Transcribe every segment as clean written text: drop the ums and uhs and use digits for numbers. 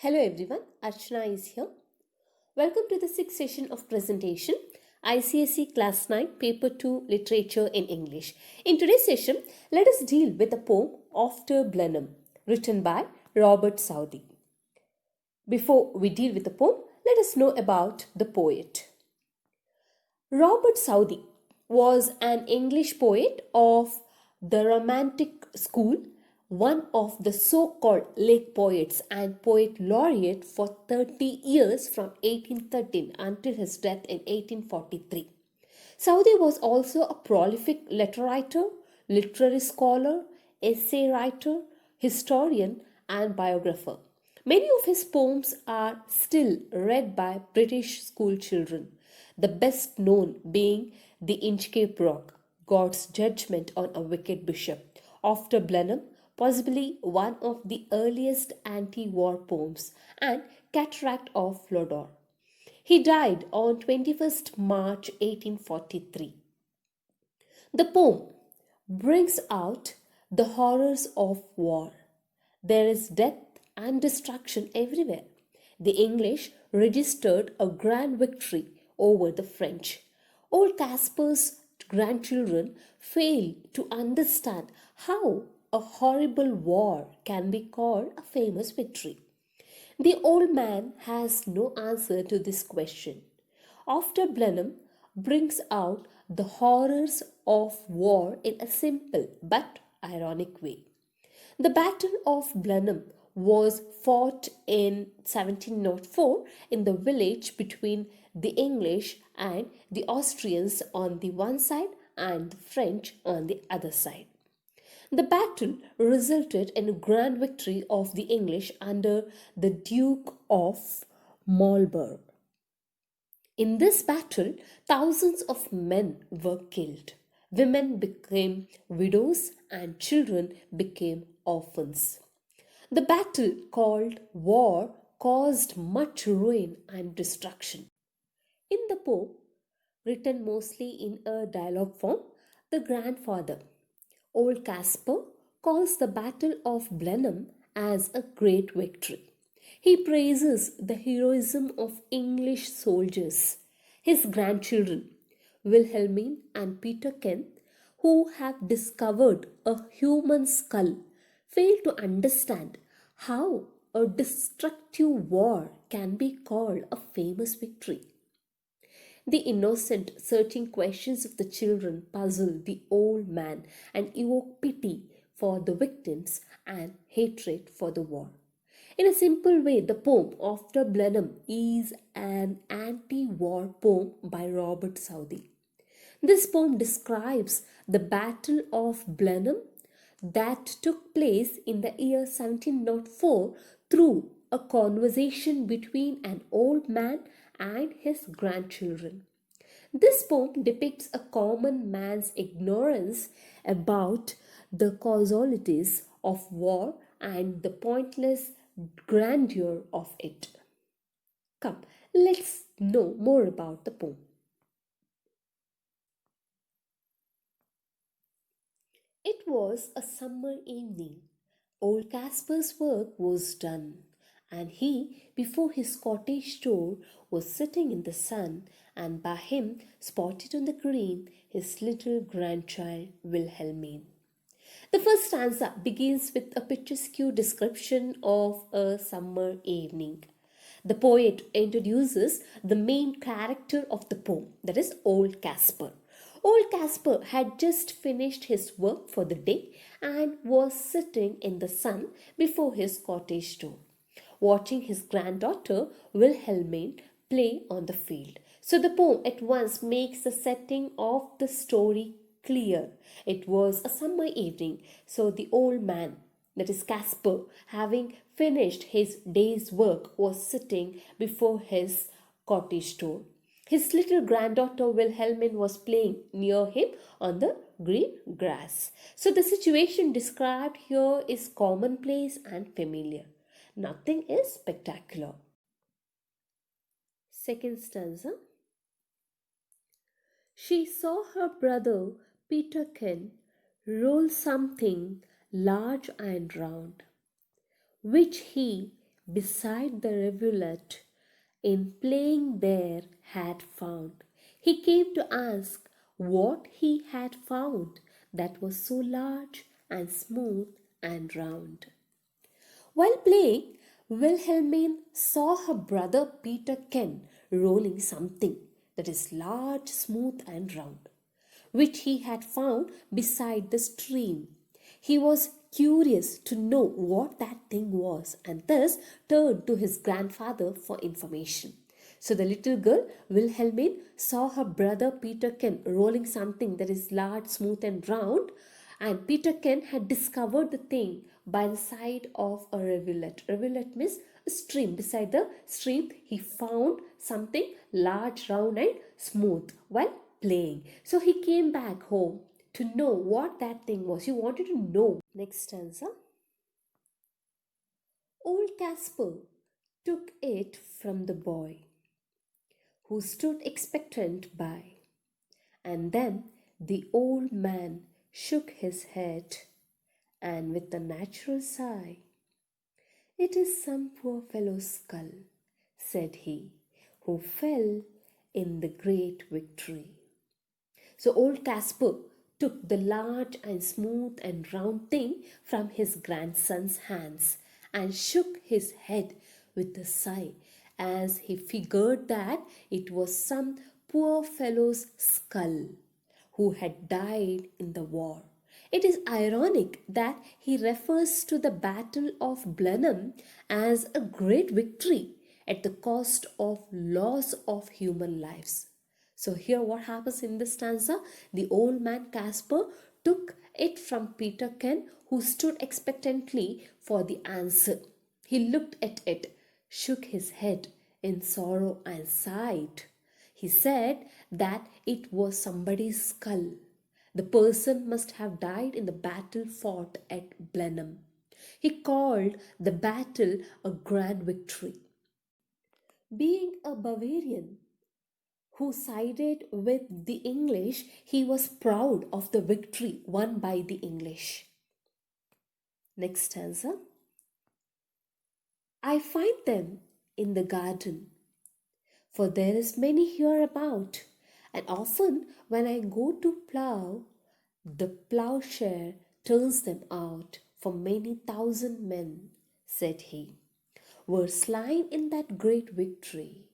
Hello everyone, Archana is here. Welcome to the sixth session of presentation, ICSE Class 9, Paper 2, Literature in English. In today's session, let us deal with the poem After Blenheim, written by Robert Southey. Before we deal with the poem, let us know about the poet. Robert Southey was an English poet of the Romantic school, one of the so-called Lake poets and poet laureate for 30 years from 1813 until his death in 1843. Southey was also a prolific letter writer, literary scholar, essay writer, historian, and biographer. Many of his poems are still read by British school children, the best known being The Inchcape Rock, God's Judgment on a Wicked Bishop, After Blenheim, possibly one of the earliest anti-war poems, and Cataract of Lodore. He died on 21st March 1843. The poem brings out the horrors of war. There is death and destruction everywhere. The English registered a grand victory over the French. Old Caspar's grandchildren fail to understand how a horrible war can be called a famous victory. The old man has no answer to this question. After Blenheim brings out the horrors of war in a simple but ironic way. The Battle of Blenheim was fought in 1704 in the village between the English and the Austrians on the one side and the French on the other side. The battle resulted in a grand victory of the English under the Duke of Marlborough. In this battle, thousands of men were killed. Women became widows and children became orphans. The battle called war caused much ruin and destruction. In the poem, written mostly in a dialogue form, the grandfather, Old Caspar, calls the Battle of Blenheim as a great victory. He praises the heroism of English soldiers. His grandchildren, Wilhelmine and Peterkin, who have discovered a human skull, fail to understand how a destructive war can be called a famous victory. The innocent, searching questions of the children puzzle the old man and evoke pity for the victims and hatred for the war. In a simple way, the poem After Blenheim is an anti-war poem by Robert Southey. This poem describes the Battle of Blenheim that took place in the year 1704 through a conversation between an old man and his grandchildren. This poem depicts a common man's ignorance about the causalities of war and the pointless grandeur of it. Come, let's know more about the poem. It was a summer evening. Old Caspar's work was done, and he, before his cottage door, was sitting in the sun, and by him, spotted on the green, his little grandchild Wilhelmine. The first stanza begins with a picturesque description of a summer evening. The poet introduces the main character of the poem, that is Old Caspar. Old Caspar had just finished his work for the day and was sitting in the sun before his cottage door, watching his granddaughter Wilhelmine play on the field. So the poem at once makes the setting of the story clear. It was a summer evening, so the old man, that is Caspar, having finished his day's work, was sitting before his cottage door. His little granddaughter Wilhelmine was playing near him on the green grass. So the situation described here is commonplace and familiar. Nothing is spectacular. Second stanza. She saw her brother Peterkin roll something large and round, which he, beside the rivulet, in playing there had found. He came to ask what he had found that was so large and smooth and round. While playing, Wilhelmine saw her brother Peter Ken rolling something that is large, smooth, and round, which he had found beside the stream. He was curious to know what that thing was and thus turned to his grandfather for information. So the little girl, Wilhelmine, saw her brother Peter Ken rolling something that is large, smooth, and round, and Peter Ken had discovered the thing by the side of a rivulet. Rivulet means a stream. Beside the stream, he found something large, round, and smooth while playing. So he came back home to know what that thing was. He wanted to know. Next stanza. Old Caspar took it from the boy, who stood expectant by, and then the old man shook his head, and with a natural sigh, "It is some poor fellow's skull," said he, "who fell in the great victory." So old Caspar took the large and smooth and round thing from his grandson's hands and shook his head with a sigh as he figured that it was some poor fellow's skull who had died in the war. It is ironic that he refers to the Battle of Blenheim as a great victory at the cost of loss of human lives. So here what happens in this stanza? The old man Caspar took it from Peter Ken, who stood expectantly for the answer. He looked at it, shook his head in sorrow and sighed. He said that it was somebody's skull. The person must have died in the battle fought at Blenheim. He called the battle a grand victory. Being a Bavarian who sided with the English, he was proud of the victory won by the English. Next stanza. I find them in the garden, for there is many here about, and often when I go to plough, the ploughshare turns them out for many thousand men, said he, were slain in that great victory.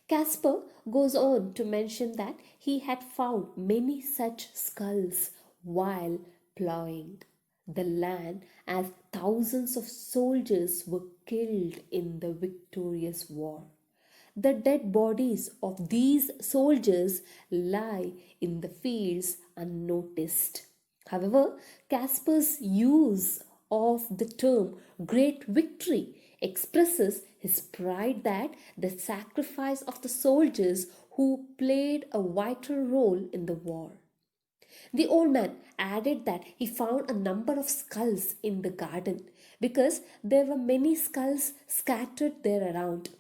Caspar goes on to mention that he had found many such skulls while ploughing the land, as thousands of soldiers were killed in the victorious war. The dead bodies of these soldiers lie in the fields unnoticed. However, Caspar's use of the term great victory expresses his pride that the sacrifice of the soldiers who played a vital role in the war. The old man added that he found a number of skulls in the garden because there were many skulls scattered there around.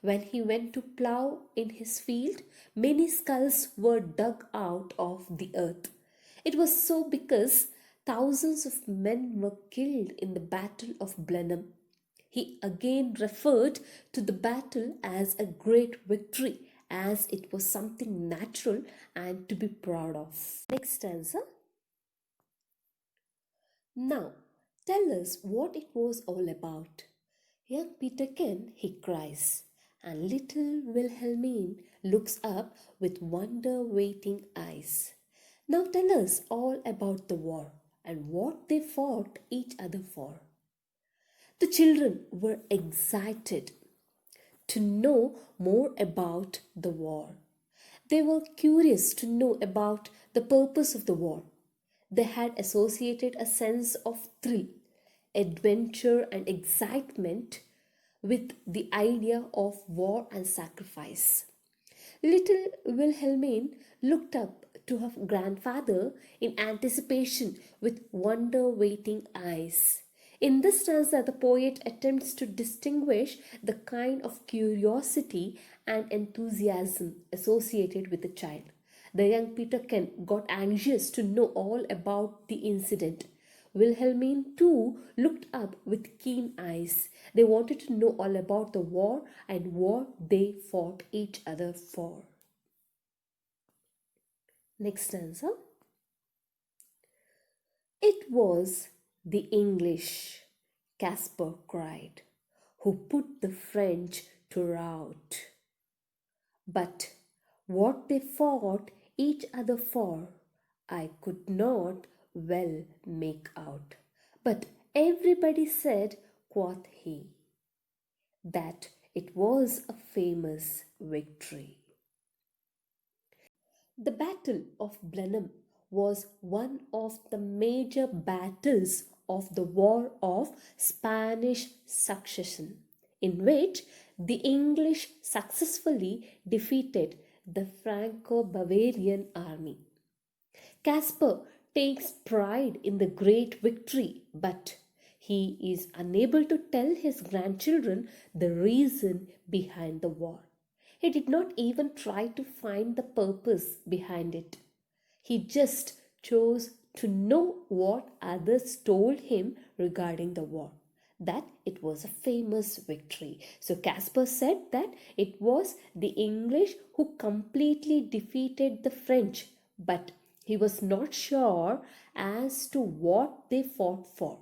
When he went to plough in his field, many skulls were dug out of the earth. It was so because thousands of men were killed in the Battle of Blenheim. He again referred to the battle as a great victory, as it was something natural and to be proud of. Next stanza. Now, tell us what it was all about. Young Peter Ken, he cries, and little Wilhelmine looks up with wonder-waiting eyes. Now tell us all about the war and what they fought each other for. The children were excited to know more about the war. They were curious to know about the purpose of the war. They had associated a sense of thrill, adventure, and excitement with the idea of war and sacrifice. Little Wilhelmine looked up to her grandfather in anticipation with wonder waiting eyes. In this stanza, the poet attempts to distinguish the kind of curiosity and enthusiasm associated with the child. The young Peter Ken got anxious to know all about the incident, Wilhelmine too looked up with keen eyes. They wanted to know all about the war and what they fought each other for. Next stanza. It was the English, Caspar cried, who put the French to rout. But what they fought each other for, I could not well make out. But everybody said, quoth he, that it was a famous victory. The Battle of Blenheim was one of the major battles of the War of Spanish Succession, in which the English successfully defeated the Franco-Bavarian army. Caspar takes pride in the great victory, but he is unable to tell his grandchildren the reason behind the war. He did not even try to find the purpose behind it. He just chose to know what others told him regarding the war, that it was a famous victory. So Caspar said that it was the English who completely defeated the French, but he was not sure as to what they fought for.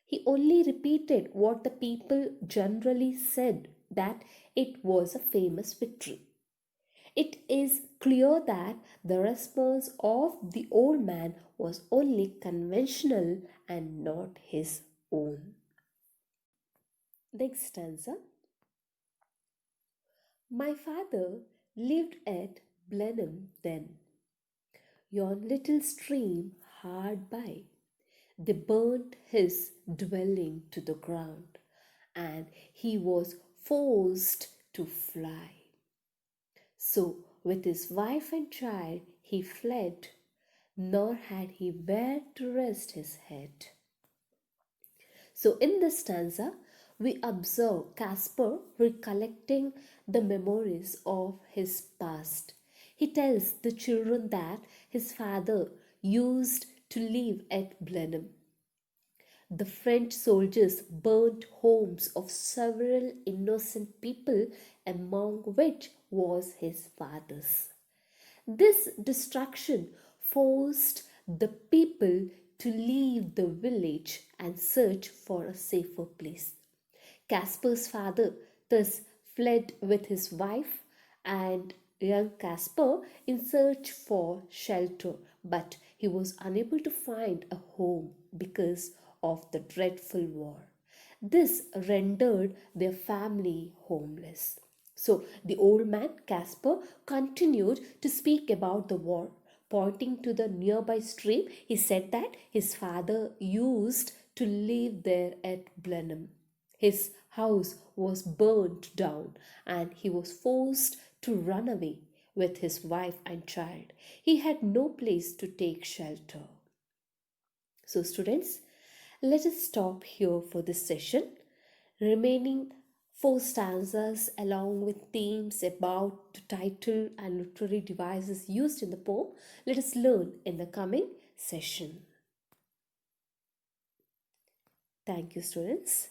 He only repeated what the people generally said, that it was a famous victory. It is clear that the response of the old man was only conventional and not his own. Next stanza. My father lived at Blenheim then, yon little stream hard by. They burnt his dwelling to the ground, and he was forced to fly. So with his wife and child he fled, nor had he where to rest his head. So in this stanza, we observe Caspar recollecting the memories of his past. He tells the children that his father used to live at Blenheim. The French soldiers burnt homes of several innocent people, among which was his father's. This destruction forced the people to leave the village and search for a safer place. Caspar's father thus fled with his wife and young Caspar in search for shelter, but he was unable to find a home because of the dreadful war. This rendered their family homeless. So the old man, Caspar, continued to speak about the war. Pointing to the nearby stream, he said that his father used to live there at Blenheim. His house was burnt down and he was forced to run away with his wife and child. He had no place to take shelter. So, students, let us stop here for this session. Remaining 4 stanzas along with themes about the title and literary devices used in the poem, let us learn in the coming session. Thank you, students.